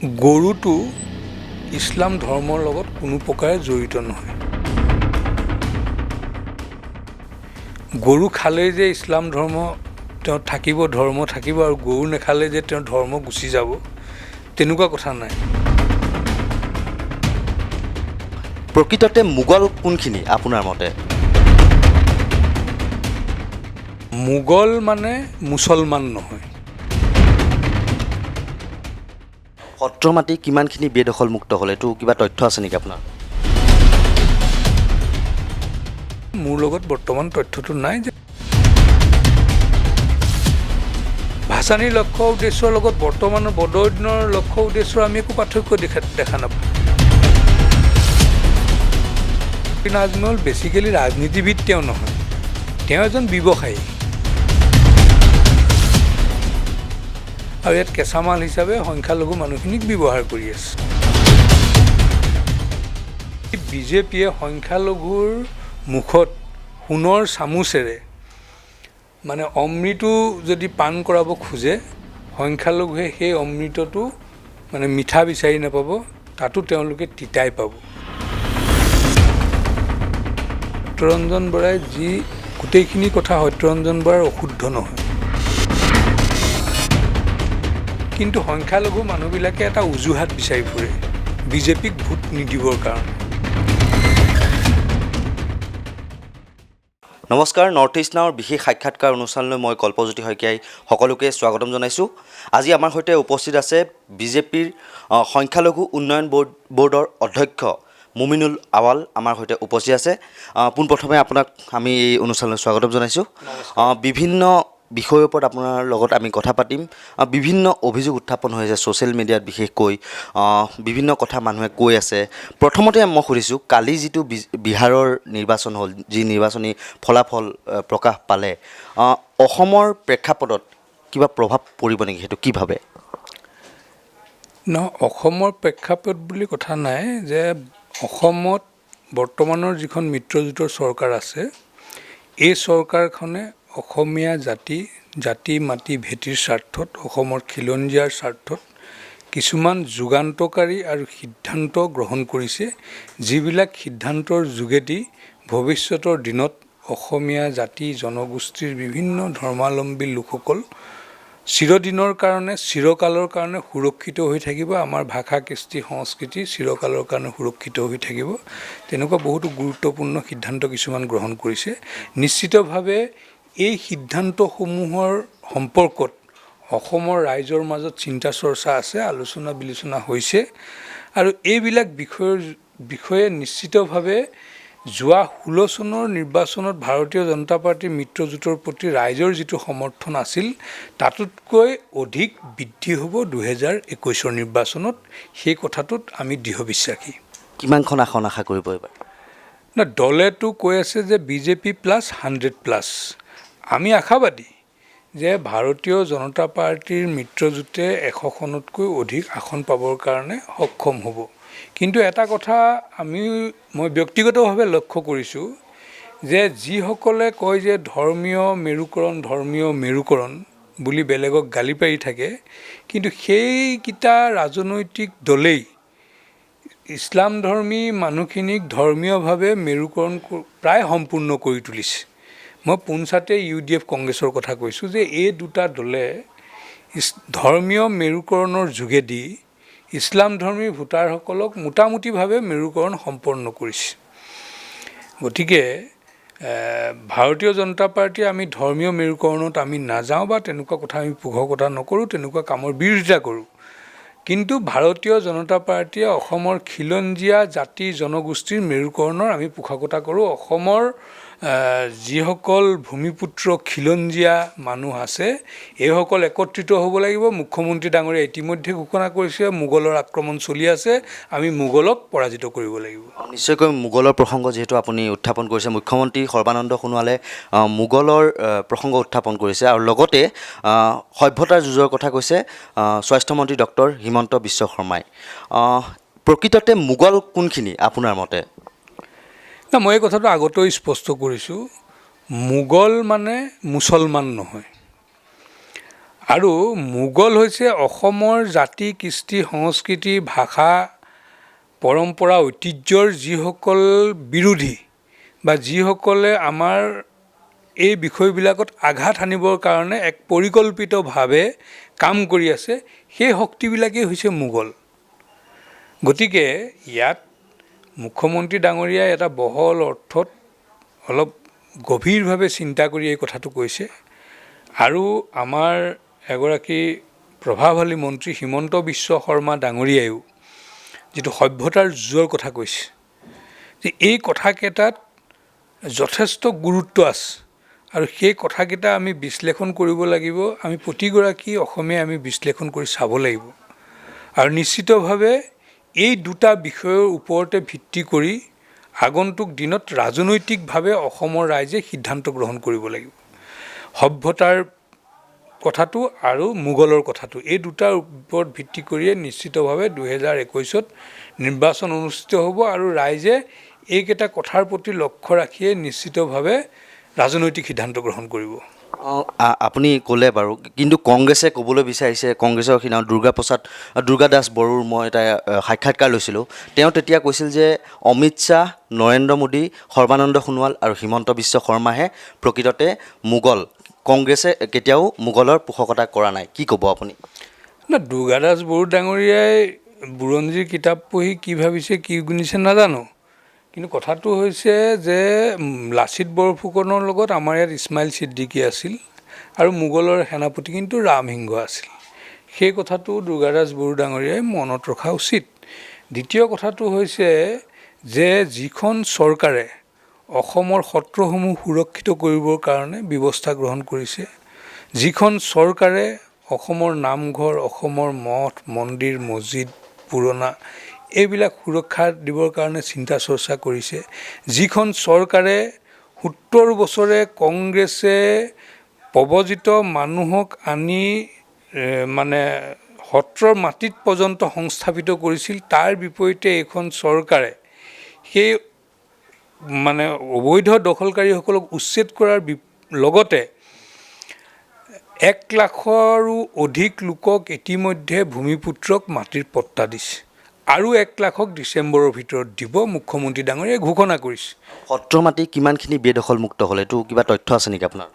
গৰুটো ইছলাম ধৰ্মৰ লগত কোনো প্ৰকাৰে জড়িত নহয়। গৰু খালেই যে ইছলাম ধৰ্ম তেওঁ থাকিব, ধৰ্ম থাকিব, আৰু গৰু নাখালে যে তেওঁ ধৰ্ম গুচি যাব, তেনেকুৱা কথা নাই। প্ৰকৃততে মোগল কোনখিনি আপোনাৰ মতে? মোগল মানে মুছলমান নহয়। সত্ৰ মাটি কিমানখিনি বেদখলমুক্ত হ'ল, এইটো কিবা তথ্য আছে নেকি আপোনাৰ? মোৰ লগত বৰ্তমান তথ্যটো নাই যে ভাসানীৰ লক্ষ্য উদ্দেশ্যৰ লগত বৰ্তমানৰ বদৰুদ্দিনৰ লক্ষ্য উদ্দেশ্যৰ আমি একো পাৰ্থক্য দেখা নাপাওঁ। নাজমুল বেছিকেলি ৰাজনীতিবিদ তেওঁ নহয়, তেওঁ এজন ব্যৱসায়ী, আৰু ইয়াত কেঁচামাল হিচাপে সংখ্যালঘু মানুহখিনিক ব্যৱহাৰ কৰি আছে। বিজেপিয়ে সংখ্যালঘুৰ মুখত সোণৰ চামুচেৰে মানে অমৃতো যদি পান কৰাব খোজে, সংখ্যালঘুৱে সেই অমৃতটো মানে মিঠা বিচাৰি নাপাব, তাতো তেওঁলোকে তিতাই পাব। সত্যৰঞ্জন বৰাই যি গোটেইখিনি কথা সত্যৰঞ্জন বৰাৰ অশুদ্ধ নহয়, কিন্তু সংখ্যালঘু মানুহবিলাকে এটা অজুহাত বিচাৰি ফুৰে বিজেপিক ভোট নিদিবৰ কাৰণে। নমস্কাৰ, নৰ্থ ইষ্ট নাওৰ বিশেষ সাক্ষাৎকাৰ অনুষ্ঠানলৈ মই কল্পজ্যোতি শইকীয়াই সকলোকে স্বাগতম জনাইছোঁ। আজি আমাৰ সৈতে উপস্থিত আছে বিজেপিৰ সংখ্যালঘু উন্নয়ন বৰ্ডৰ অধ্যক্ষ মুমিনুল আৱাল আমাৰ সৈতে উপস্থিত আছে। পোনপ্ৰথমে আপোনাক আমি এই অনুষ্ঠানলৈ স্বাগতম জনাইছোঁ। বিভিন্ন বিষয়ৰ ওপৰত আপোনাৰ লগত আমি কথা পাতিম। বিভিন্ন অভিযোগ উত্থাপন হৈ আছে ছ'চিয়েল মিডিয়াত, বিশেষকৈ বিভিন্ন কথা মানুহে কৈ আছে। প্ৰথমতে মই সুধিছোঁ, কালি যিটো বিহাৰৰ নিৰ্বাচন হ'ল, যি নিৰ্বাচনী ফলাফল প্ৰকাশ পালে, অসমৰ প্ৰেক্ষাপটত কিবা প্ৰভাৱ পৰিব নেকি, সেইটো কি ভাবে? অসমৰ প্ৰেক্ষাপট বুলি কথা নাই, যে অসমত বৰ্তমানৰ যিখন মিত্ৰজোঁটৰ চৰকাৰ আছে, এই চৰকাৰখনে অসমীয়া জাতি মাটি ভেটিৰ স্বাৰ্থত, অসমৰ খিলঞ্জীয়াৰ স্বাৰ্থত কিছুমান যুগান্তকাৰী আৰু সিদ্ধান্ত গ্ৰহণ কৰিছে, যিবিলাক সিদ্ধান্তৰ যোগেদি ভৱিষ্যতৰ দিনত অসমীয়া জাতি জনগোষ্ঠীৰ বিভিন্ন ধৰ্মাৱলম্বী লোকসকল চিৰদিনৰ কাৰণে, চিৰকালৰ কাৰণে সুৰক্ষিত হৈ থাকিব। আমাৰ ভাষা, কৃষ্টি, সংস্কৃতি চিৰকালৰ কাৰণে সুৰক্ষিত হৈ থাকিব। তেনেকুৱা বহুতো গুৰুত্বপূৰ্ণ সিদ্ধান্ত কিছুমান গ্ৰহণ কৰিছে। নিশ্চিতভাৱে এই সিদ্ধান্তসমূহৰ সম্পৰ্কত অসমৰ ৰাইজৰ মাজত চিন্তা চৰ্চা আছে, আলোচনা বিলোচনা হৈছে, আৰু এইবিলাক বিষয়ে নিশ্চিতভাৱে যোৱা 16 চনৰ নিৰ্বাচনত ভাৰতীয় জনতা পাৰ্টীৰ মিত্ৰজোঁটৰ প্ৰতি ৰাইজৰ যিটো সমৰ্থন আছিল, তাতোতকৈ অধিক বৃদ্ধি হ'ব 2021 নিৰ্বাচনত। সেই কথাটোত আমি দৃঢ় বিশ্বাসী। কিমানখন আসন আশা কৰিব এইবাৰ? দলেতো কৈ আছে যে বিজেপি +100+। আমি আশাবাদী যে ভাৰতীয় জনতা পাৰ্টীৰ মিত্ৰজোঁটে 100খনতকৈ অধিক আসন পাবৰ কাৰণে সক্ষম হ'ব। কিন্তু এটা কথা মই ব্যক্তিগতভাৱে লক্ষ্য কৰিছোঁ, যে যিসকলে কয় যে ধৰ্মীয় মেৰুকৰণ বুলি বেলেগক গালি পাৰি থাকে, কিন্তু সেইকেইটা ৰাজনৈতিক দলেই ইছলাম ধৰ্মী মানুহখিনিক ধৰ্মীয়ভাৱে মেৰুকৰণ প্ৰায় সম্পূৰ্ণ কৰি তুলিছে। মই পোনছাতে UDF কংগ্ৰেছৰ কথা কৈছোঁ, যে এই দুটা দলে ধৰ্মীয় মেৰুকৰণৰ যোগেদি ইছলাম ধৰ্মী ভোটাৰসকলক মোটামুটিভাৱে মেৰুকৰণ সম্পন্ন কৰিছে। গতিকে ভাৰতীয় জনতা পাৰ্টীয়ে আমি ধৰ্মীয় মেৰুকৰণত আমি নাযাওঁ, বা তেনেকুৱা কথা আমি পোষকতা নকৰোঁ, তেনেকুৱা কামৰ বিৰোধিতা কৰোঁ। কিন্তু ভাৰতীয় জনতা পাৰ্টীয়ে অসমৰ খিলঞ্জীয়া জাতি জনগোষ্ঠীৰ মেৰুকৰণৰ আমি পোষকতা কৰোঁ। অসমৰ যিসকল ভূমিপুত্ৰ খিলঞ্জীয়া মানুহ আছে, এইসকল একত্ৰিত হ'ব লাগিব। মুখ্যমন্ত্ৰী ডাঙৰীয়া ইতিমধ্যে ঘোষণা কৰিছে, মোগলৰ আক্ৰমণ চলি আছে, আমি মোগলক পৰাজিত কৰিব লাগিব। নিশ্চয়কৈ মোগলৰ প্ৰসংগ যিহেতু আপুনি উত্থাপন কৰিছে, মুখ্যমন্ত্ৰী সৰ্বানন্দ সোণোৱালে মোগলৰ প্ৰসংগ উত্থাপন কৰিছে, আৰু লগতে সভ্যতাৰ যুঁজৰ কথা কৈছে স্বাস্থ্যমন্ত্ৰী ডক্টৰ হিমন্ত বিশ্ব শৰ্মাই। প্ৰকৃততে মোগল কোনখিনি আপোনাৰ মতে? মই এই কথাটো আগতেও স্পষ্ট কৰিছোঁ, মোগল মানে মুছলমান নহয়। আৰু মোগল হৈছে অসমৰ জাতি কৃষ্টি সংস্কৃতি ভাষা পৰম্পৰা ঐতিহ্যৰ যিসকল বিৰোধী বা যিসকলে আমাৰ এই বিষয়বিলাকত আঘাত আনিবৰ কাৰণে এক পৰিকল্পিতভাৱে কাম কৰি আছে, সেই শক্তিবিলাকেই হৈছে মোগল। গতিকে ইয়াত মুখ্যমন্ত্ৰী ডাঙৰীয়াই এটা বহল অৰ্থত অলপ গভীৰভাৱে চিন্তা কৰি এই কথাটো কৈছে। আৰু আমাৰ এগৰাকী প্ৰভাৱশালী মন্ত্ৰী হিমন্ত বিশ্ব শৰ্মা ডাঙৰীয়ায়ো যিটো সভ্যতাৰ যুঁজৰ কথা কৈছে, যে এই কথাকেইটাত যথেষ্ট গুৰুত্ব আছে আৰু সেই কথাকেইটা আমি বিশ্লেষণ কৰিব লাগিব। আমি প্ৰতিগৰাকী অসমীয়াই আমি বিশ্লেষণ কৰি চাব লাগিব আৰু নিশ্চিতভাৱে এই দুটা বিষয়ৰ ওপৰতে ভিত্তি কৰি আগন্তুক দিনত ৰাজনৈতিকভাৱে অসমৰ ৰাইজে সিদ্ধান্ত গ্ৰহণ কৰিব লাগিব। সভ্যতাৰ কথাটো আৰু মোগলৰ কথাটো, এই দুটাৰ ওপৰত ভিত্তি কৰিয়ে নিশ্চিতভাৱে 2021ত নিৰ্বাচন অনুষ্ঠিত হ'ব আৰু ৰাইজে এইকেইটা কথাৰ প্ৰতি লক্ষ্য ৰাখিয়ে নিশ্চিতভাৱে ৰাজনৈতিক সিদ্ধান্ত গ্ৰহণ কৰিব। আপুনি ক'লে বাৰু, কিন্তু কংগ্ৰেছে ক'বলৈ বিচাৰিছে, কংগ্ৰেছৰ সিদিনা দুৰ্গা দাস বড়োৰ মই এটা সাক্ষাৎকাৰ লৈছিলোঁ। তেওঁ তেতিয়া কৈছিল যে অমিত শ্বাহ, নৰেন্দ্ৰ মোদী, সৰ্বানন্দ সোণোৱাল আৰু হিমন্ত বিশ্ব শৰ্মাহে প্ৰকৃততে মোগল। কংগ্ৰেছে কেতিয়াও মোগলৰ পোষকতা কৰা নাই। কি ক'ব আপুনি? না, দুৰ্গা দাস বড়ো ডাঙৰীয়াই বুৰঞ্জীৰ কিতাপ পঢ়ি কি ভাবিছে কি গুণিছে নাজানো, কিন্তু কথাটো হৈছে যে লাচিত বৰফুকনৰ লগত আমাৰ ইয়াত ইছমাইল ছিদ্দিকী আছিল আৰু মোগলৰ সেনাপতি কিন্তু ৰামসিংহ আছিল। সেই কথাটো দুৰ্গা দাস বড়ো ডাঙৰীয়াই মনত ৰখা উচিত। দ্বিতীয় কথাটো হৈছে যে যিখন চৰকাৰে অসমৰ সত্ৰসমূহ সুৰক্ষিত কৰিবৰ কাৰণে ব্যৱস্থা গ্ৰহণ কৰিছে, যিখন চৰকাৰে অসমৰ নামঘৰ, অসমৰ মঠ মন্দিৰ মছজিদ পুৰণা এইবিলাক সুৰক্ষা দিবৰ কাৰণে চিন্তা চৰ্চা কৰিছে, যিখন চৰকাৰে 70 বছৰে কংগ্ৰেছে প্ৰব্ৰজিত মানুহক আনি মানে সত্ৰৰ মাটিত পৰ্যন্ত সংস্থাপিত কৰিছিল, তাৰ বিপৰীতে এইখন চৰকাৰে সেই মানে অবৈধ দখলকাৰীসকলক উচ্ছেদ কৰাৰ লগতে 1 লাখৰো অধিক লোকক ইতিমধ্যে ভূমিপুত্ৰক মাটিৰ পট্টা দিছে আৰু 1 লাখক ডিচেম্বৰৰ ভিতৰত দিব, মুখ্যমন্ত্ৰী ডাঙৰীয়াই ঘোষণা কৰিছে। সত্ৰ মাটি কিমানখিনি বেদখলমুক্ত হ'ল, এইটো কিবা তথ্য আছে নেকি আপোনাৰ?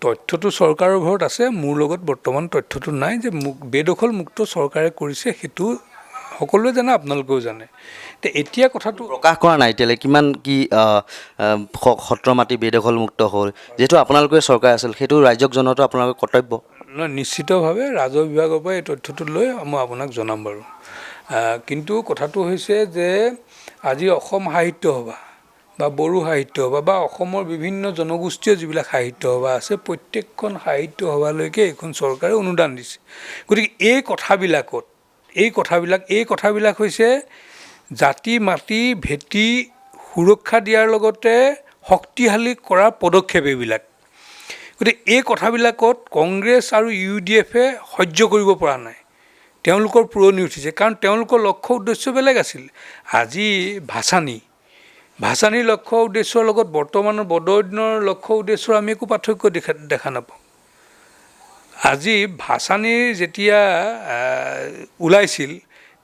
তথ্যটো চৰকাৰৰ ঘৰত আছে, মোৰ লগত বৰ্তমান তথ্যটো নাই। যে বেদখল মুক্ত চৰকাৰে কৰিছে সেইটো সকলোৱে জানে, আপোনালোকেও জানে। এতিয়া কথাটো প্ৰকাশ কৰা নাই এতিয়ালৈ কিমান কি সত্ৰ মাটি বেদখলমুক্ত হ'ল। যিহেতু আপোনালোকে চৰকাৰ আছিল, সেইটো ৰাইজক জনোৱাটো আপোনালোকৰ কৰ্তব্য। নিশ্চিতভাৱে ৰাজহ বিভাগৰ পৰা এই তথ্যটো লৈ মই আপোনাক জনাম বাৰু। কিন্তু কথাটো হৈছে যে আজি অসম সাহিত্য সভা বা বড়ো সাহিত্য সভা বা অসমৰ বিভিন্ন জনগোষ্ঠীয় যিবিলাক সাহিত্য সভা আছে, প্ৰত্যেকখন সাহিত্য সভালৈকে এইখন চৰকাৰে অনুদান দিছে। গতিকে এই কথাবিলাক হৈছে জাতি মাটি ভেটি সুৰক্ষা দিয়াৰ লগতে শক্তিশালী কৰাৰ পদক্ষেপ এইবিলাক। গতিকে এই কথাবিলাকত কংগ্ৰেছ আৰু UDFে সহ্য কৰিব পৰা নাই, তেওঁলোকৰ পুৰণি উঠিছে, কাৰণ তেওঁলোকৰ লক্ষ্য উদ্দেশ্য বেলেগ আছিল। আজি ভাচানিৰ লক্ষ্য উদ্দেশ্যৰ লগত বৰ্তমানৰ বদৰুদ্দিনৰ লক্ষ্য উদ্দেশ্যৰ আমি একো পাৰ্থক্য দেখা নাপাওঁ। আজি ভাচানিৰ যেতিয়া ওলাইছিল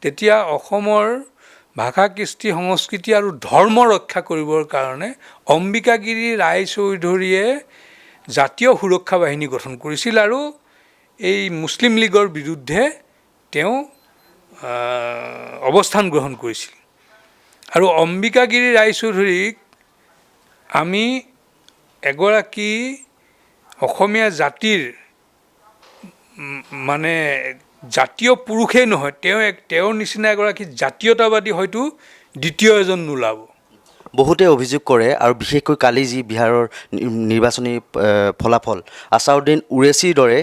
তেতিয়া অসমৰ ভাষা কৃষ্টি সংস্কৃতি আৰু ধৰ্ম ৰক্ষা কৰিবৰ কাৰণে অম্বিকাগিৰি ৰায়চৌধুৰীয়ে জাতীয় সুৰক্ষা বাহিনী গঠন কৰিছিল আৰু এই মুছলিম লীগৰ বিৰুদ্ধে তেওঁ অৱস্থান গ্ৰহণ কৰিছিল। আৰু অম্বিকাগিৰি ৰায়চৌধুৰীক আমি এগৰাকী অসমীয়া জাতিৰ মানে জাতীয় পুৰুষেই নহয়, তেওঁৰ নিচিনা এগৰাকী জাতীয়তাবাদী হয়তো দ্বিতীয় এজন নোলাব। বহুতে অভিযোগ কৰে আৰু বিশেষকৈ কালি যি বিহাৰৰ নিৰ্বাচনী ফলাফল, আছাৰুদ্দিন ওৱেইছিৰ দৰে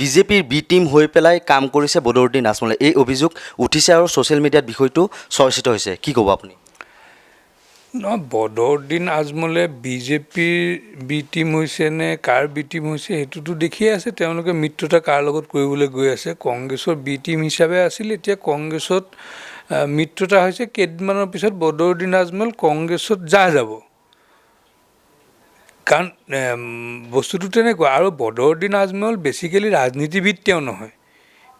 বিজেপিৰ বি টিম হৈ পেলাই কাম কৰিছে বদৰুদ্দিন আজমলে, এই অভিযোগ উঠিছে আৰু ছ'চিয়েল মিডিয়াত বিষয়টো চৰ্চিত হৈছে। কি ক'ব আপুনি? বদৰুদ্দিন আজমলে বিজেপিৰ বি টিম হৈছে নে কাৰ বি টিম হৈছে সেইটোতো দেখিয়ে আছে। তেওঁলোকে মিত্ৰতা কাৰ লগত কৰিবলৈ গৈ আছে। কংগ্ৰেছৰ বি টিম হিচাপে আছিল, এতিয়া কংগ্ৰেছত মিত্ৰতা হৈছে। কেইদিনমানৰ পিছত বদৰুদ্দিন আজমল কংগ্ৰেছত যাব। কাৰণ বস্তুটো তেনেকুৱা। আৰু বদৰুদ্দিন আজমল বেচিকেলি ৰাজনীতিবিদ তেওঁ নহয়,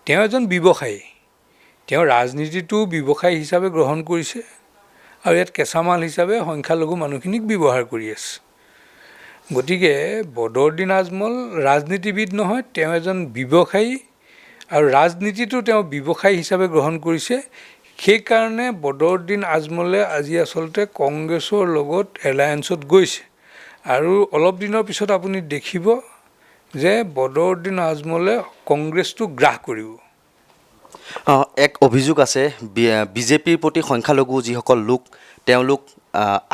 তেওঁ এজন ব্যৱসায়ী। তেওঁ ৰাজনীতিটো ব্যৱসায় হিচাপে গ্ৰহণ কৰিছে আৰু ইয়াত কেঁচামাল হিচাপে সংখ্যালঘু মানুহখিনিক ব্যৱহাৰ কৰি আছে। গতিকে বদৰুদ্দিন আজমল ৰাজনীতিবিদ নহয়, তেওঁ এজন ব্যৱসায়ী আৰু ৰাজনীতিটো তেওঁ ব্যৱসায় হিচাপে গ্ৰহণ কৰিছে। সেইকাৰণে বদৰুদ্দিন আজমলে আজি আচলতে কংগ্ৰেছৰ লগত এলায়েন্সত গৈছে আৰু অলপ দিনৰ পিছত আপুনি দেখিব যে বদৰুদ্দিন আজমলে কংগ্ৰেছটো গ্ৰাস কৰিব। এক অভিযোগ আছে বিজেপিৰ প্ৰতি সংখ্যালঘু যিসকল লোক তেওঁলোক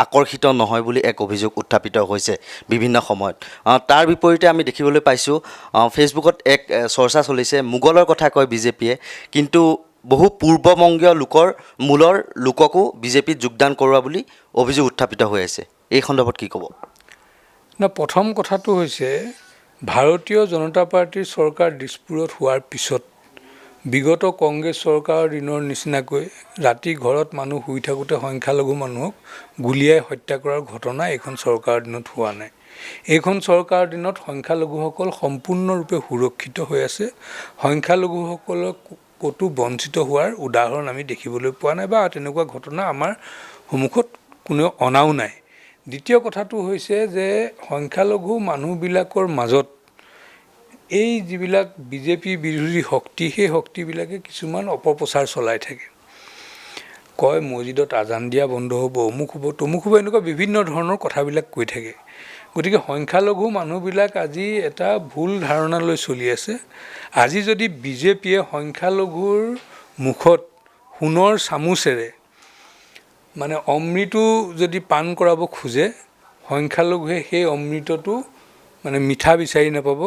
আকৰ্ষিত নহয় বুলি এক অভিযোগ উত্থাপিত হৈছে বিভিন্ন সময়ত। তাৰ বিপৰীতে আমি দেখিবলৈ পাইছোঁ ফেচবুকত এক চৰ্চা চলিছে, মোগলৰ কথা কয় বিজেপিয়ে, কিন্তু বহু পূৰ্ববংগীয় মূলৰ লোককো বিজেপিত যোগদান কৰোৱা বুলি অভিযোগ উত্থাপিত হৈ আছে। এই সন্দৰ্ভত কি ক'ব? প্ৰথম কথাটো হৈছে ভাৰতীয় জনতা পাৰ্টীৰ চৰকাৰ দিছপুৰত হোৱাৰ পিছত বিগত কংগ্ৰেছ চৰকাৰৰ দিনৰ নিচিনাকৈ ৰাতি ঘৰত মানুহ শুই থাকোঁতে সংখ্যালঘু মানুহক গুলীয়াই হত্যা কৰাৰ ঘটনা এইখন চৰকাৰৰ দিনত হোৱা নাই। এইখন চৰকাৰৰ দিনত সংখ্যালঘুসকল সম্পূৰ্ণৰূপে সুৰক্ষিত হৈ আছে। সংখ্যালঘুসকলক ক'তো বঞ্চিত হোৱাৰ উদাহৰণ আমি দেখিবলৈ পোৱা নাই বা তেনেকুৱা ঘটনা আমাৰ সন্মুখত কোনেও অনাও নাই। দ্বিতীয় কথাটো হৈছে যে সংখ্যালঘু মানুহবিলাকৰ মাজত এই যিবিলাক বিজেপি বিৰোধী শক্তি, সেই শক্তিবিলাকে কিছুমান অপপ্ৰচাৰ চলাই থাকে। কয় মছজিদত আজান দিয়া বন্ধ হ'ব, অমুক হ'ব, তমুক হ'ব, এনেকুৱা বিভিন্ন ধৰণৰ কথাবিলাক কৈ থাকে। গতিকে সংখ্যালঘু মানুহবিলাক আজি এটা ভুল ধাৰণালৈ চলি আছে। আজি যদি বিজেপিয়ে সংখ্যালঘুৰ মুখত সোণৰ চামুচেৰে মানে অমৃতো যদি পান কৰাব খোজে, সংখ্যালঘুৱে সেই অমৃতটো মানে মিঠা বিচাৰি নাপাব,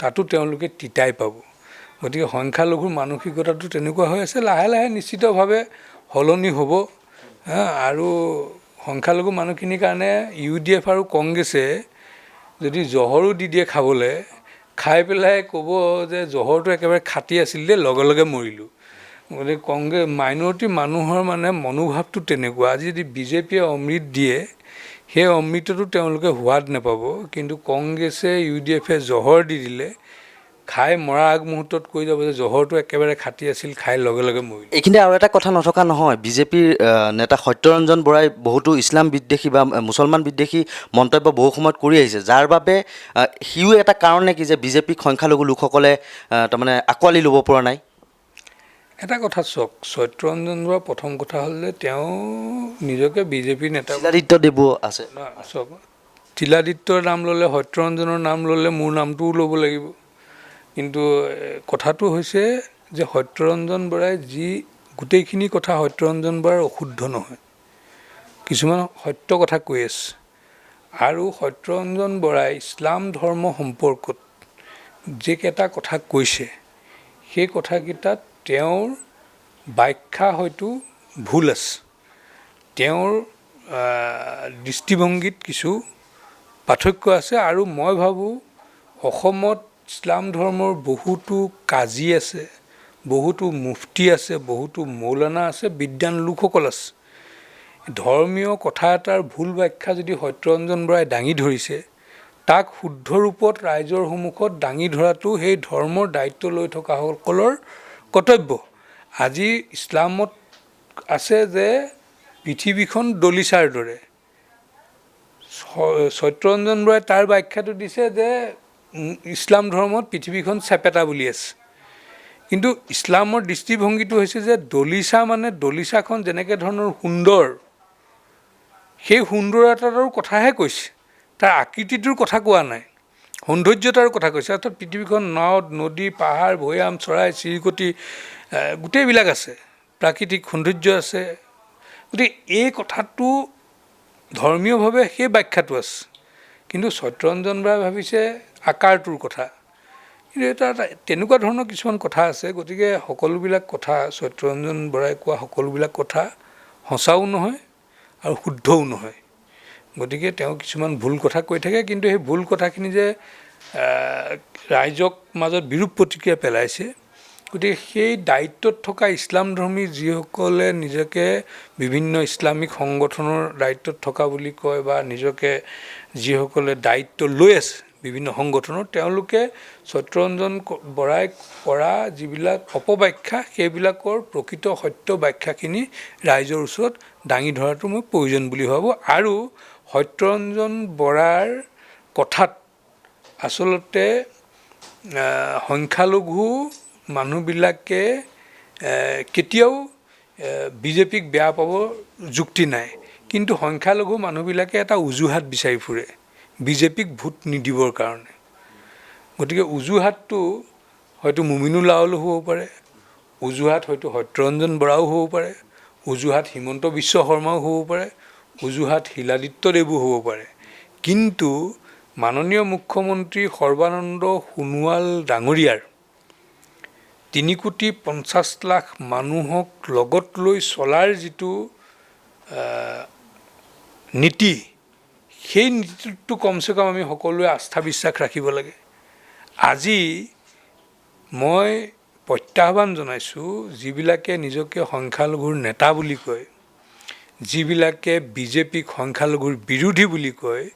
তাতো তেওঁলোকে তিতাই পাব। গতিকে সংখ্যালঘুৰ মানসিকতাটো তেনেকুৱা হৈ আছে। লাহে লাহে নিশ্চিতভাৱে সলনি হ'ব। আৰু সংখ্যালঘু মানুহখিনিৰ কাৰণে UDF আৰু কংগ্ৰেছে যদি জহৰো দি দিয়ে খাবলৈ, খাই পেলাই ক'ব যে জহৰটো একেবাৰে খাটি আছিল দেই, লগে লগে মৰিলোঁ। গতিকে মাইনৰিটি মানুহৰ মানে মনোভাৱটো তেনেকুৱা। আজি যদি বিজেপিয়ে অমৃত দিয়ে, সেই অমৃতটো তেওঁলোকে সোৱাদ নাপাব, কিন্তু কংগ্ৰেছে UDFে জহৰ দি দিলে খাই মৰা আগমুহূৰ্তত কৈ যাব যে জহৰটো একেবাৰে খাটি আছিল, খাই লগে লগে মৰিলোঁ। এইখিনিতে আৰু এটা কথা নথকা নহয়, বিজেপিৰ নেতা সত্যৰঞ্জন বৰাই বহুতো ইছলাম বিদ্বেষী বা মুছলমান বিদ্বেষী মন্তব্য বহু সময়ত কৰি আহিছে, যাৰ বাবে সিও এটা কাৰণ নেকি যে বিজেপিক সংখ্যালঘু লোকসকলে তাৰমানে আঁকোৱালি ল'ব পৰা নাই? এটা কথা চাওক, সত্যৰঞ্জন বৰা প্ৰথম কথা হ'ল যে তেওঁ নিজকে বিজেপিৰ নেতা শিলাদিত্য দেৱো আছে। চাওক, শিলাদিত্যৰ নাম ল'লে, সত্যৰঞ্জনৰ নাম ল'লে মোৰ নামটোও ল'ব লাগিব। কিন্তু কথাটো হৈছে যে সত্যৰঞ্জন বৰাই যি গোটেইখিনি কথা সত্যৰঞ্জন বৰাৰ অশুদ্ধ নহয়, কিছুমান সত্য কথা কৈ আছে। আৰু সত্যৰঞ্জন বৰাই ইছলাম ধৰ্ম সম্পৰ্কত যিকেইটা কথা কৈছে, সেই কথাকেইটাত তেওঁৰ ব্যাখ্যা হয়তো ভুল আছে। তেওঁৰ দৃষ্টিভংগীত কিছু পাৰ্থক্য আছে। আৰু মই ভাবোঁ অসমত ইছলাম ধৰ্মৰ বহুতো কাজী আছে, বহুতো মুফতি আছে, বহুতো মৌলানা আছে, বিদ্বান লোকসকল আছে। ধৰ্মীয় কথা এটাৰ ভুল ব্যাখ্যা যদি সত্যৰঞ্জন বৰাই দাঙি ধৰিছে, তাক শুদ্ধ ৰূপত ৰাইজৰ সন্মুখত দাঙি ধৰাটো সেই ধৰ্মৰ দায়িত্ব লৈ থকাসকলৰ কৰ্তব্য। আজি ইছলামত আছে যে পৃথিৱীখন দলিচাৰ দৰে। সত্যৰঞ্জন বৰাই তাৰ ব্যাখ্যাটো দিছে যে ইছলাম ধৰ্মত পৃথিৱীখন চেপেটা বুলি আছে। কিন্তু ইছলামৰ দৃষ্টিভংগীটো হৈছে যে দলিচা মানে দলিচাখন যেনেকৈ ধৰণৰ সুন্দৰ, সেই সুন্দৰতাৰ কথাহে কৈছে, তাৰ আকৃতিটোৰ কথা কোৱা নাই, সৌন্দৰ্যতাৰ কথা কৈছে। অৰ্থাৎ পৃথিৱীখন নদ নদী পাহাৰ ভৈয়াম চৰাই চিৰিকটি গোটেইবিলাক আছে, প্ৰাকৃতিক সৌন্দৰ্য আছে। গতিকে এই কথাটো ধৰ্মীয়ভাৱে সেই ব্যাখ্যাটো আছে, কিন্তু সত্যৰঞ্জন বৰাই ভাবিছে আকাৰটোৰ কথা। কিন্তু এটা তেনেকুৱা ধৰণৰ কিছুমান কথা আছে। গতিকে সকলোবিলাক কথা সত্যৰঞ্জন বৰাই কোৱা সকলোবিলাক কথা সঁচাও নহয় আৰু শুদ্ধও নহয়। গতিকে তেওঁ কিছুমান ভুল কথা কৈ থাকে, কিন্তু সেই ভুল কথাখিনি যে ৰাইজক মাজত বিৰূপ প্ৰতিক্ৰিয়া পেলাইছে, গতিকে সেই দায়িত্বত থকা ইছলামধৰ্মী যিসকলে নিজকে বিভিন্ন ইছলামিক সংগঠনৰ দায়িত্বত থকা বুলি কয় বা নিজকে যিসকলে দায়িত্ব লৈ আছে বিভিন্ন সংগঠনৰ, তেওঁলোকে সত্যৰঞ্জন বৰাই কৰা যিবিলাক অপব্যাখ্যা সেইবিলাকৰ প্ৰকৃত সত্য ব্যাখ্যাখিনি ৰাইজৰ ওচৰত দাঙি ধৰাটো মই প্ৰয়োজন বুলি ভাবোঁ। আৰু সত্যৰঞ্জন বৰাৰ কথাত আচলতে সংখ্যালঘু মানুহবিলাকে কেতিয়াও বিজেপিক বেয়া পাব যুক্তি নাই, কিন্তু সংখ্যালঘু মানুহবিলাকে এটা অজুহাত বিচাৰি ফুৰে বিজেপিক ভোট নিদিবৰ কাৰণে। গতিকে অজুহাতটো হয়তো মুমিনুল লাওলো হ'ব পাৰে, অজুহাত হয়তো সত্যৰঞ্জন বৰাও হ'ব পাৰে, অজুহাত হিমন্ত বিশ্ব শৰ্মাও হ'ব পাৰে, অজুহাত শিলাদিত্যদেৱো হ'ব পাৰে, কিন্তু মাননীয় মুখ্যমন্ত্ৰী সৰ্বানন্দ সোণোৱাল ডাঙৰীয়াৰ 3,50,00,000 মানুহক লগত লৈ চলাৰ যিটো নীতি, সেই নীতিটো কমচে কম আমি সকলোৱে আস্থা বিশ্বাস ৰাখিব লাগে। আজি মই প্ৰত্যাহ্বান জনাইছোঁ যিবিলাকে নিজকে সংখ্যালঘুৰ নেতা বুলি কয়, যিবিলাকে বিজেপিক সংখ্যালঘুৰ বিৰোধী বুলি কয়,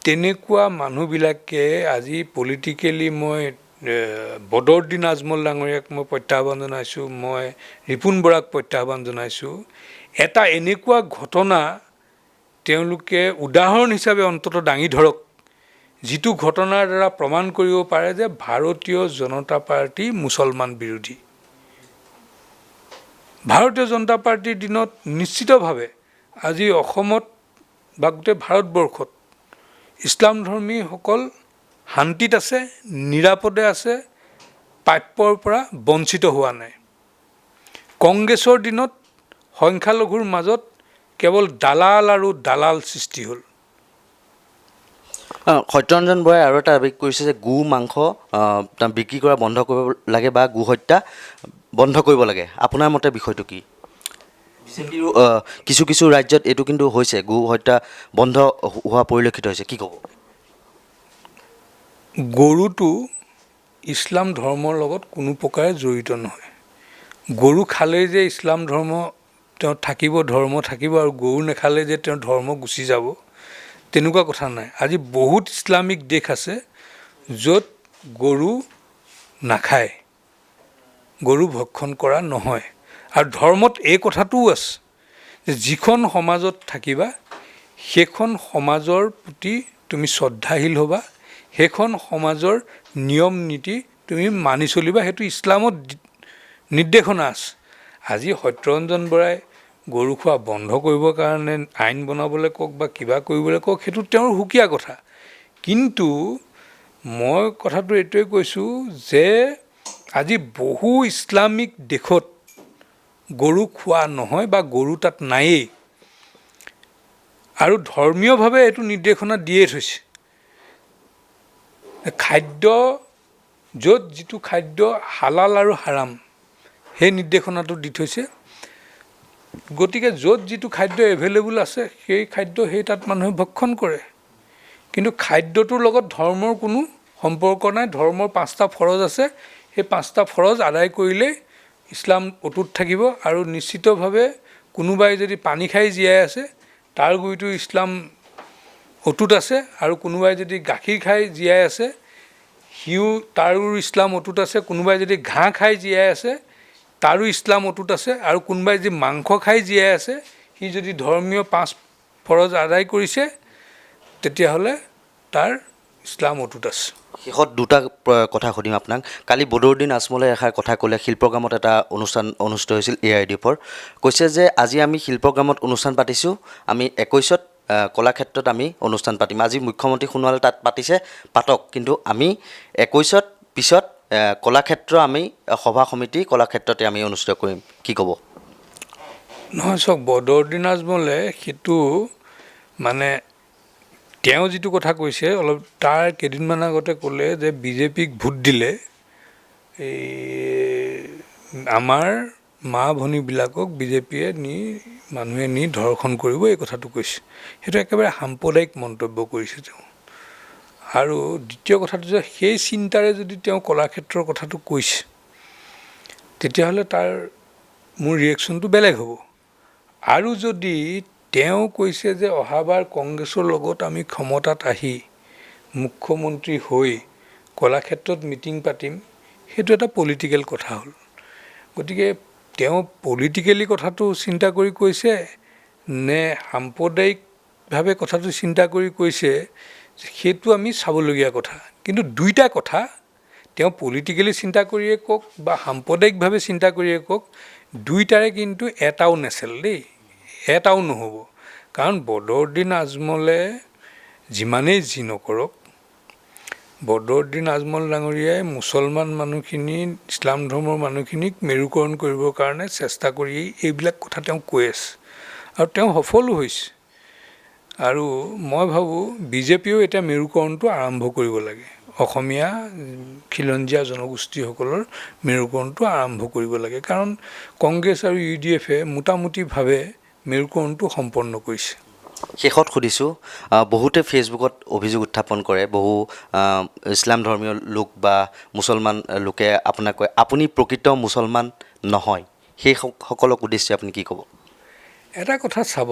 তেনেকুৱা মানুহবিলাকে আজি পলিটিকেলি মই বদৰুদ্দিন আজমল ডাঙৰীয়াক মই প্ৰত্যাহ্বান জনাইছোঁ, মই ৰিপুণ বৰাক প্ৰত্যাহ্বান জনাইছোঁ, এটা এনেকুৱা ঘটনা তেওঁলোকে উদাহৰণ হিচাপে অন্ততঃ দাঙি ধৰক, যিটো ঘটনাৰ দ্বাৰা প্ৰমাণ কৰিব পাৰে যে ভাৰতীয় জনতা পাৰ্টি মুছলমান বিৰোধী। ভাৰতীয় জনতা পাৰ্টিৰ দিনত নিশ্চিতভাৱে আজি অসমত বা গোটেই ভাৰতবৰ্ষত ইছলামধৰ্মীসকল শান্তিত আছে, নিৰাপদে আছে, প্ৰাপ্যৰ পৰা বঞ্চিত হোৱা নাই। কংগ্ৰেছৰ দিনত সংখ্যালঘুৰ মাজত কেৱল দালাল আৰু দালাল সৃষ্টি হ'ল। সত্যৰঞ্জন বৰাই আৰু এটা দাবী কৰিছে যে গো মাংস বিক্ৰী কৰা বন্ধ কৰিব লাগে বা গো হত্যা বন্ধ কৰিব লাগে। আপোনাৰ মতে বিষয়টো কি? বিজেপিৰো কিছু কিছু ৰাজ্যত এইটো কিন্তু হৈছে, গো হত্যা বন্ধ হোৱা পৰিলক্ষিত হৈছে, কি ক'ব? গৰুটো ইছলাম ধৰ্মৰ লগত কোনো প্ৰকাৰে জড়িত নহয়। গৰু খালেই যে ইছলাম ধৰ্ম তেওঁ থাকিব, ধৰ্ম থাকিব, আৰু গৰু নাখালে যে তেওঁ ধৰ্ম গুচি যাব, তেনেকুৱা কথা নাই। আজি বহুত ইছলামিক দেশ আছে য'ত গৰু নাখায়, গৰু ভক্ষণ কৰা নহয়। আৰু ধৰ্মত এই কথাটোও আছে যে যিখন সমাজত থাকিবা সেইখন সমাজৰ প্ৰতি তুমি শ্ৰদ্ধাশীল হ'বা, সেইখন সমাজৰ নিয়ম নীতি তুমি মানি চলিবা, সেইটো ইছলামত নিৰ্দেশনা আছে। আজি সত্যৰঞ্জন বৰাই গৰু খোৱা বন্ধ কৰিবৰ কাৰণে আইন বনাবলৈ কওক বা কিবা কৰিবলৈ কওক, সেইটো তেওঁৰ সুকীয়া কথা। কিন্তু মই কথাটো এইটোৱে কৈছোঁ যে আজি বহু ইছলামিক দেশত গৰু খোৱা নহয় বা গৰু তাত নায়েই, আৰু ধৰ্মীয়ভাৱে এইটো নিৰ্দেশনা দিয়ে থৈছে। খাদ্য য'ত যিটো খাদ্য হালাল আৰু হাৰাম সেই নিৰ্দেশনাটো দি থৈছে। গতিকে য'ত যিটো খাদ্য এভেইলেবল আছে সেই খাদ্য সেই তাত মানুহে ভক্ষণ কৰে, কিন্তু খাদ্যটোৰ লগত ধৰ্মৰ কোনো সম্পৰ্ক নাই। ধৰ্মৰ 5টা ফৰজ আছে, সেই 5টা ফৰজ আদায় কৰিলেই ইছলাম অটুট থাকিব। আৰু নিশ্চিতভাৱে কোনোবাই যদি পানী খাই জীয়াই আছে তাৰ গুৰিটো ইছলাম অটুট আছে, আৰু কোনোবাই যদি গাখীৰ খাই জীয়াই আছে তাৰো ইছলাম অটুট আছে, কোনোবাই যদি ঘাঁহ খাই জীয়াই আছে তাৰো ইছলাম অটুট আছে, আৰু কোনোবাই যদি মাংস খাই জীয়াই আছে সি যদি ধৰ্মীয় 5 ফৰজ আদায় কৰিছে তেতিয়াহ'লে তাৰ ইছলাম অটুট আছে। শেষত দুটা কথা সুধিম আপোনাক। কালি বদৰুদ্দিন আজমলে এষাৰ কথা ক'লে, শিল্পগ্ৰামত এটা অনুষ্ঠান অনুষ্ঠিত হৈছিল AIDFৰ, কৈছে যে আজি আমি শিল্পগ্ৰামত অনুষ্ঠান পাতিছোঁ, আমি 21ত কলাক্ষেত্ৰত আমি অনুষ্ঠান পাতিম। আজি মুখ্যমন্ত্ৰী সোণোৱালে তাত পাতিছে, পাতক, কিন্তু আমি 21ত পিছত কলাক্ষেত্ৰ আমি সভা সমিতি কলাক্ষেত্ৰতে আমি অনুষ্ঠিত কৰিম, কি ক'ব? নহয় চাওক, বদৰুদ্দিন আজমলে সেইটো মানে তেওঁ যিটো কথা কৈছে অলপ তাৰ কেইদিনমান আগতে ক'লে যে বিজেপিক ভোট দিলে এই আমাৰ মা ভনীবিলাকক বিজেপিয়ে মানুহে নি ধৰ্ষণ কৰিব, এই কথাটো কৈছে। সেইটো একেবাৰে সাম্প্ৰদায়িক মন্তব্য কৰিছে তেওঁ। আৰু দ্বিতীয় কথাটো যে সেই চিন্তাৰে যদি তেওঁ কলাক্ষেত্ৰৰ কথাটো কৈছে, তেতিয়াহ'লে তাৰ মোৰ ৰিয়েকশ্যনটো বেলেগ হ'ব। আৰু যদি তেওঁ কৈছে যে অহাবাৰ কংগ্ৰেছৰ লগত আমি ক্ষমতাত আহি মুখ্যমন্ত্ৰী হৈ কলাক্ষেত্ৰত মিটিং পাতিম, সেইটো এটা পলিটিকেল কথা হ'ল। গতিকে তেওঁ পলিটিকেলি কথাটো চিন্তা কৰি কৈছে নে সাম্প্ৰদায়িকভাৱে কথাটো চিন্তা কৰি কৈছে, সেইটো আমি চাবলগীয়া কথা। কিন্তু দুইটা কথা, তেওঁ পলিটিকেলি চিন্তা কৰিয়ে কওক বা সাম্প্ৰদায়িকভাৱে চিন্তা কৰিয়ে কওক, দুইটাৰে কিন্তু এটাও নেচেল দেই, এটাও নহ'ব। কাৰণ বদৰুদ্দিন আজমলে যিমানেই যি নকৰক, বদৰুদ্দিন আজমল ডাঙৰীয়াই মুছলমান মানুহখিনি, ইছলাম ধৰ্মৰ মানুহখিনিক মেৰুকৰণ কৰিবৰ কাৰণে চেষ্টা কৰি এইবিলাক কথা তেওঁ কৈ আছে আৰু তেওঁ সফলো হৈছে। আৰু মই ভাবোঁ বিজেপিয়েও এতিয়া মেৰুকৰণটো আৰম্ভ কৰিব লাগে। অসমীয়া খিলঞ্জীয়া জনগোষ্ঠীসকলৰ মেৰুকৰণটো আৰম্ভ কৰিব লাগে। কাৰণ কংগ্ৰেছ আৰু UDFে মোটামুটিভাৱে মেৰুকৰণটো সম্পন্ন কৰিছে। শেষত সুধিছোঁ, বহুতে ফেচবুকত অভিযোগ উত্থাপন কৰে, বহু ইছলাম ধৰ্মীয় লোক বা মুছলমান লোকে আপোনাক কয় আপুনি প্ৰকৃত মুছলমান নহয়। সেই সকলক উদ্দেশ্যে আপুনি কি ক'ব? এটা কথা চাব,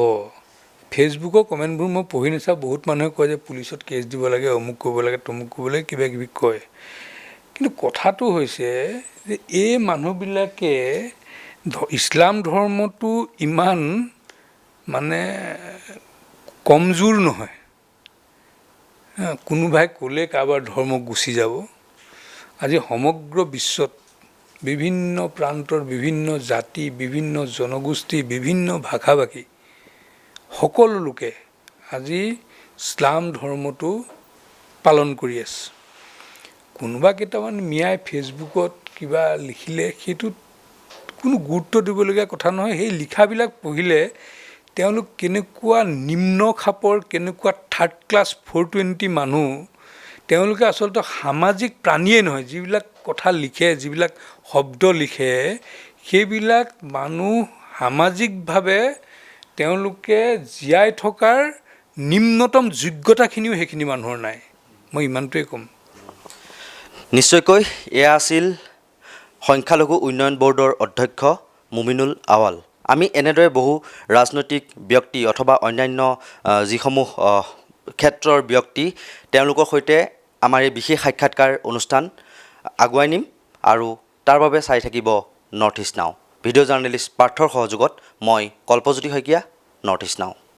ফেচবুকৰ কমেণ্টবোৰ মই পঢ়ি নাচাওঁ। বহুত মানুহে কয় যে পুলিচত কেছ দিব লাগে, অমুক কৰিব লাগে, তমুক কৰিব লাগে, কিবা কিবি কয়। কিন্তু কথাটো হৈছে যে এই মানুহবিলাকে ইছলাম ধৰ্মটো ইমান মানে কমজোৰ নহয়। কোনোবাই ক'লে কাৰোবাৰ ধৰ্ম গুচি যাব। আজি সমগ্ৰ বিশ্বত বিভিন্ন প্ৰান্তৰ বিভিন্ন জাতি, বিভিন্ন জনগোষ্ঠী, বিভিন্ন ভাষা ভাষী সকলো লোকে আজি ইছলাম ধৰ্মটো পালন কৰি আছে। কোনোবা কেইটামান মিয়াই ফেচবুকত কিবা লিখিলে সেইটোত কোনো গুৰুত্ব দিবলগীয়া কথা নহয়। সেই লিখাবিলাক পঢ়িলে তেওঁলোক কেনেকুৱা নিম্ন খাপৰ, কেনেকুৱা থাৰ্ড ক্লাছ 420 মানুহ, তেওঁলোকে আচলতে সামাজিক প্ৰাণীয়ে নহয়। যিবিলাক কথা লিখে, যিবিলাক শব্দ লিখে, সেইবিলাক মানুহ সামাজিকভাৱে তেওঁলোকে জীয়াই থকাৰ নিম্নতম যোগ্যতাখিনিও সেইখিনি মানুহৰ নাই। মই ইমানটোৱে ক'ম। নিশ্চয়কৈ এয়া আছিল সংখ্যালঘু উন্নয়ন ব'ৰ্ডৰ অধ্যক্ষ মুমিনুল আৱাল। আমি এনেদৰে বহু ৰাজনৈতিক ব্যক্তি অথবা অন্যান্য যিসমূহ ক্ষেত্ৰৰ ব্যক্তি, তেওঁলোকৰ সৈতে আমাৰ এই বিশেষ সাক্ষাৎকাৰ অনুষ্ঠান আগুৱাই নিম আৰু তাৰ বাবে চাই থাকিব নৰ্থ ইষ্ট নাও। ভিডিঅ' জাৰ্নেলিষ্ট পাৰ্থৰ সহযোগত মই কল্পজ্যোতি শইকীয়া, নৰ্থ ইষ্ট নাও।